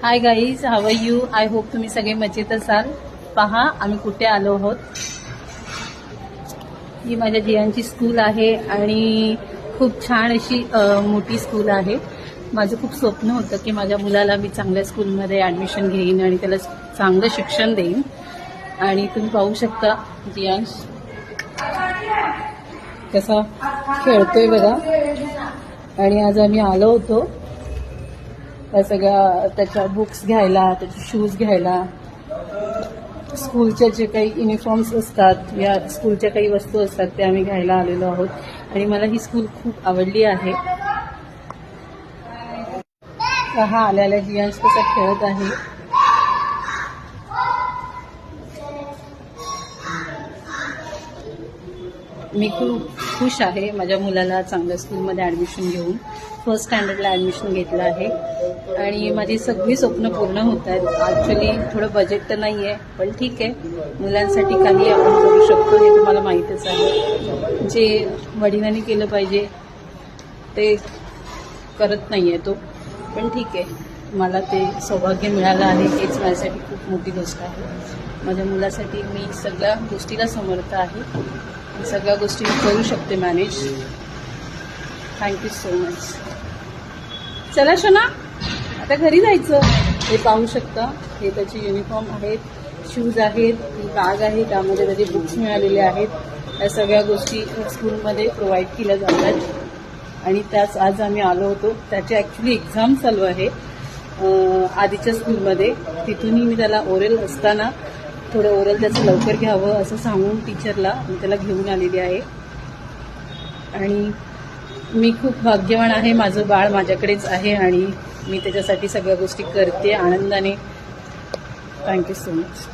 High guys, how are you? I hope तुम्ही सगळे मजेत असाल. पहा आम्ही कुठे आलो आहोत. ही माझ्या जियांची स्कूल आहे आणि खूप छान अशी मोठी स्कूल आहे. माझं खूप स्वप्न होतं की माझ्या मुलाला मी चांगल्या स्कूलमध्ये ॲडमिशन घेईन आणि त्याला चांगलं शिक्षण देईन. आणि तुम्ही पाहू शकता जियांश कसा खेळतोय बघा. आणि आज आम्ही आलो होतो त्या सगळ्या त्याच्या बुक्स घ्यायला, त्याचे शूज घ्यायला, स्कूलच्या जे काही युनिफॉर्म्स असतात या स्कूलच्या काही वस्तू असतात ते आम्ही घ्यायला आलेलो आहोत. आणि मला ही स्कूल खूप आवडली आहे. हा आल्याला जियांश कसा खेळत आहे. मी खूप खुश आहे माझ्या मुलाला चांगल्या स्कूलमध्ये ॲडमिशन घेऊन. फर्स्ट स्टँडर्डला ॲडमिशन घेतलं आहे आणि माझी सगळी स्वप्न पूर्ण होत आहेत. ॲक्च्युली थोडं बजेट तर नाही आहे, पण ठीक आहे, मुलांसाठी काही आपण करू शकतो हे तुम्हाला माहीतच आहे. जे वडिलांनी केलं पाहिजे ते करत नाही आहे तो, पण ठीक आहे, मला ते सौभाग्य मिळालं आहे हेच माझ्यासाठी खूप मोठी गोष्ट आहे. माझ्या मुलासाठी मी सगळ्या गोष्टीला समर्थ आहे. सगळ्या गोष्टी मी करू शकते मॅनेज. Thank you so much. चला शोना, आता घरी जायचं. हे पाहू शकता, हे त्याचे युनिफॉर्म आहेत, शूज आहेत, ही बॅग आहे, त्यामध्ये त्याचे बुक्स मिळालेले आहेत. या सगळ्या गोष्टी स्कूलमध्ये प्रोव्हाइड केल्या जातात आणि त्याच आज आम्ही आलो होतो. त्याची ॲक्च्युली एक्झाम चालू आहे आधीच्या स्कूलमध्ये. तिथूनही मी त्याला ओरल असताना थोडं ओरल त्याचं लवकर घ्यावं असं सांगून टीचरला मी त्याला घेऊन आलेली आहे. आणि मी खूप भाग्यवान आहे, माझं बाळ माझ्याकडेच आहे आणि मी त्याच्यासाठी सगळ्या गोष्टी करते आनंदाने. Thank you so much.